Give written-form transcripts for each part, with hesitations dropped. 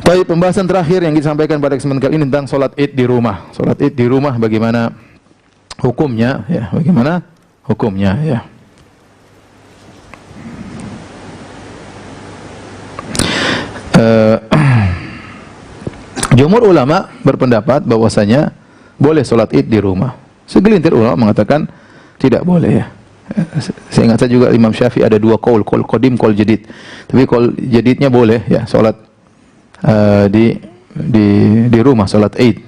Baik, pembahasan terakhir yang disampaikan pada kesempatan kali ini tentang sholat id di rumah. Sholat id di rumah bagaimana hukumnya? Ya, bagaimana hukumnya? Ya. Jumhur ulama berpendapat bahwasanya boleh sholat id di rumah. Segelintir ulama mengatakan tidak boleh, ya. Saya ingat saya juga Imam Syafi'i ada dua qaul qadim, qaul jadid. Tapi qaul jadidnya boleh, ya, sholat di rumah, sholat id.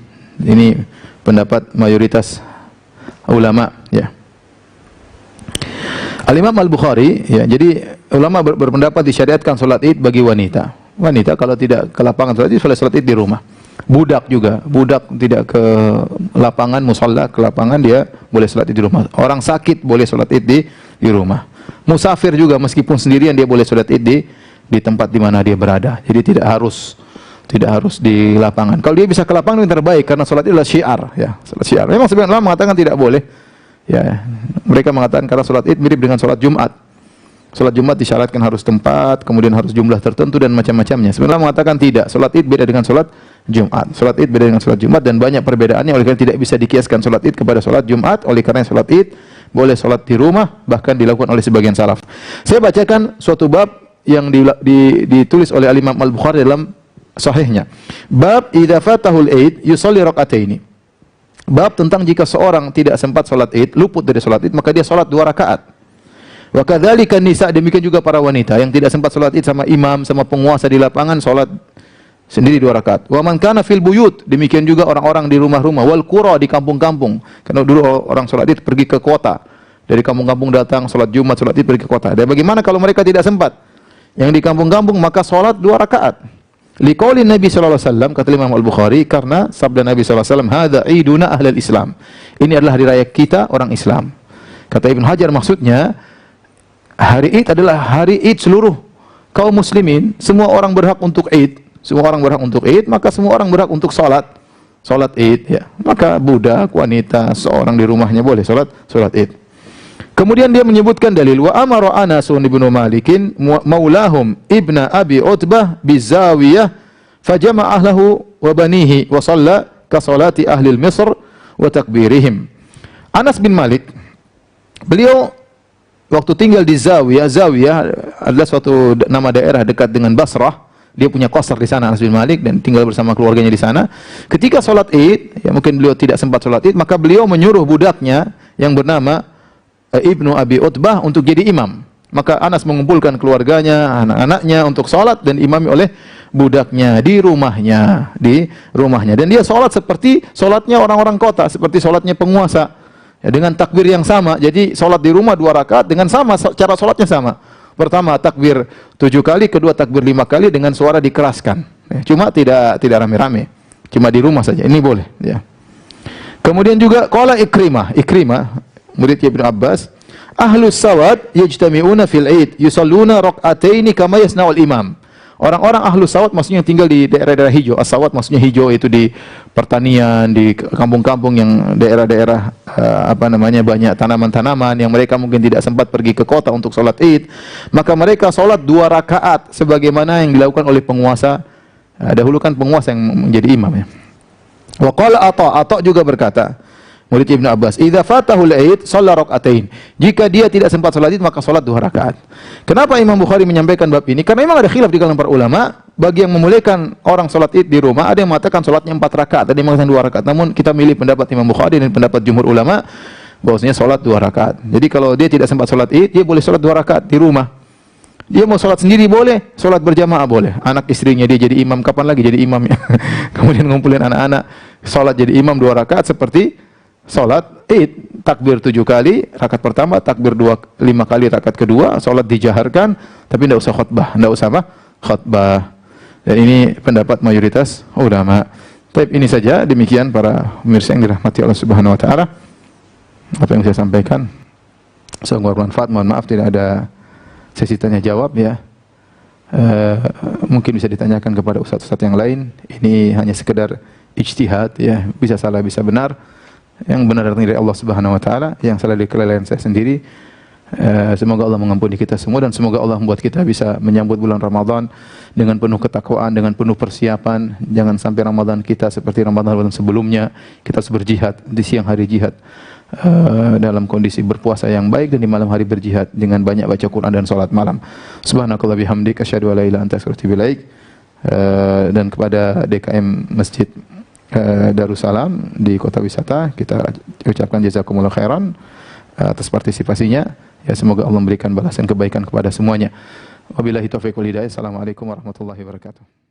Ini pendapat mayoritas ulama, ya. Al-Imam Al-Bukhari, ya, jadi ulama berpendapat disyariatkan sholat id bagi wanita. Wanita kalau tidak ke lapangan sholat id, sholat id di rumah. Budak juga, budak tidak ke lapangan musalla, ke lapangan, dia boleh sholat id di rumah. Orang sakit boleh sholat id di rumah. Musafir juga meskipun sendirian dia boleh sholat id di tempat di mana dia berada. Jadi tidak harus di lapangan. Kalau dia bisa ke lapangan yang terbaik karena sholat id adalah syiar, ya, sholat syiar. Memang sebagian ulama mengatakan tidak boleh. Ya, mereka mengatakan karena sholat id mirip dengan sholat Jumat. Sholat Jumat disyaratkan harus tempat, kemudian harus jumlah tertentu dan macam-macamnya. Sebenarnya mengatakan tidak. Sholat id beda dengan sholat Jumat. Sholat id beda dengan sholat Jumat dan banyak perbedaannya. Oleh karena tidak bisa dikiaskan sholat id kepada sholat Jumat. Oleh karena sholat id boleh sholat di rumah, bahkan dilakukan oleh sebagian salaf. Saya bacakan suatu bab yang ditulis oleh Imam Al-Bukhari dalam sahihnya. Bab idza fatahul id yusalli raka'ataini. Bab tentang jika seorang tidak sempat sholat id, luput dari sholat id, maka dia sholat 2 rakaat. Wa kadzalika nisa, demikian juga para wanita yang tidak sempat salat id sama imam, sama penguasa di lapangan, salat sendiri 2 rakaat. Wa man kana fil buyut, demikian juga orang-orang di rumah-rumah, wal qura, di kampung-kampung. Karena dulu orang salat id pergi ke kota. Dari kampung-kampung datang salat Jumat, salat id pergi ke kota. Dan bagaimana kalau mereka tidak sempat? Yang di kampung-kampung maka salat 2 rakaat. Liqaulin Nabi sallallahu alaihi wasallam, kata Imam Al-Bukhari, karena sabda Nabi sallallahu alaihi wasallam, hadza iduna ahlul Islam. Ini adalah hari raya kita orang Islam. Kata Ibnu Hajar, maksudnya hari id adalah hari id seluruh kaum muslimin. Semua orang berhak untuk id. Semua orang berhak untuk id, maka semua orang berhak untuk salat id, ya. Maka budak, wanita, seorang di rumahnya boleh salat id. Kemudian dia menyebutkan dalil wa amara Anas bin Malikin maulahum ibna Abi Utbah bizawiyah fajama'a ahlahu wa banihi wa shalla ka salati ahli Misr wa takbirihim. Anas bin Malik, beliau waktu tinggal di Zawiyah, Zawiyah adalah suatu nama daerah dekat dengan Basrah. Dia punya qasr di sana, Anas bin Malik, dan tinggal bersama keluarganya di sana. Ketika sholat id, ya mungkin beliau tidak sempat sholat id, maka beliau menyuruh budaknya yang bernama Ibnu Abi Utbah untuk jadi imam. Maka Anas mengumpulkan keluarganya, anak-anaknya untuk sholat dan imami oleh budaknya di rumahnya, Dan dia sholat seperti sholatnya orang-orang kota, seperti sholatnya penguasa. Ya, dengan takbir yang sama. Jadi sholat di rumah 2 rakaat dengan sama, cara sholatnya sama. Pertama takbir 7 kali, kedua takbir 5 kali dengan suara dikeraskan. Ya, cuma tidak rame-rame. Cuma di rumah saja. Ini boleh, ya. Kemudian juga qala Ikrimah, murid Ibnu Abbas, ahlus sawad yajtami'una fil id yusalluna rak'ataini kama yasna'ul imam. Orang-orang ahlu sawat maksudnya tinggal di daerah-daerah hijau. As-sawat maksudnya hijau, itu di pertanian, di kampung-kampung yang daerah-daerah banyak tanaman-tanaman yang mereka mungkin tidak sempat pergi ke kota untuk sholat id. Maka mereka sholat 2 rakaat sebagaimana yang dilakukan oleh penguasa. Dahulu kan penguasa yang menjadi imam, ya. Wa qala Atha juga berkata, murid Ibnu Abbas, idza fatahul id shalla rak'atain. Jika dia tidak sempat salat id maka salat 2 rakaat. Kenapa Imam Bukhari menyampaikan bab ini? Karena memang ada khilaf di kalangan para ulama. Bagi yang memuliakan orang salat id di rumah, ada yang mengatakan salatnya 4 rakaat, ada yang mengatakan 2 rakaat. Namun kita milih pendapat Imam Bukhari dan pendapat jumhur ulama bahwasanya salat 2 rakaat. Jadi kalau dia tidak sempat salat id, dia boleh salat 2 rakaat di rumah. Dia mau salat sendiri boleh, salat berjamaah boleh. Anak istrinya dia jadi imam, kapan lagi jadi imamnya? Kemudian ngumpulin anak-anak, salat jadi imam 2 rakaat seperti salat id, takbir 7 kali rakaat pertama, takbir 5 kali rakaat kedua, salat dijaharkan tapi tidak usah khutbah. Dan ini pendapat mayoritas ulama. Tapi ini saja, demikian para pemirsa yang dirahmati Allah Subhanahu wa taala. Apa yang saya sampaikan semoga bermanfaat. Mohon maaf tidak ada sesi tanya jawab, ya. Mungkin bisa ditanyakan kepada ustaz-ustaz yang lain. Ini hanya sekedar ijtihad, ya. Bisa salah, bisa benar. Yang benar datang dari Allah Subhanahu wa taala, yang salah dari kelalaian saya sendiri. Semoga Allah mengampuni kita semua dan semoga Allah membuat kita bisa menyambut bulan Ramadan dengan penuh ketakwaan, dengan penuh persiapan. Jangan sampai Ramadan kita seperti Ramadan sebelumnya, kita harus berjihad di siang hari jihad, dalam kondisi berpuasa yang baik, dan di malam hari berjihad dengan banyak baca Quran dan salat malam. Subhanakallah bihamdik asyhadu an la ilaha illa anta astaghfiruka wa atubu ilaik. Dan kepada DKM Masjid Darussalam di Kota Wisata, kita ucapkan jazakumullah khairan atas partisipasinya. Ya, semoga Allah memberikan balasan kebaikan kepada semuanya. Wabillahi taufiq wal hidayah. Assalamualaikum warahmatullahi wabarakatuh.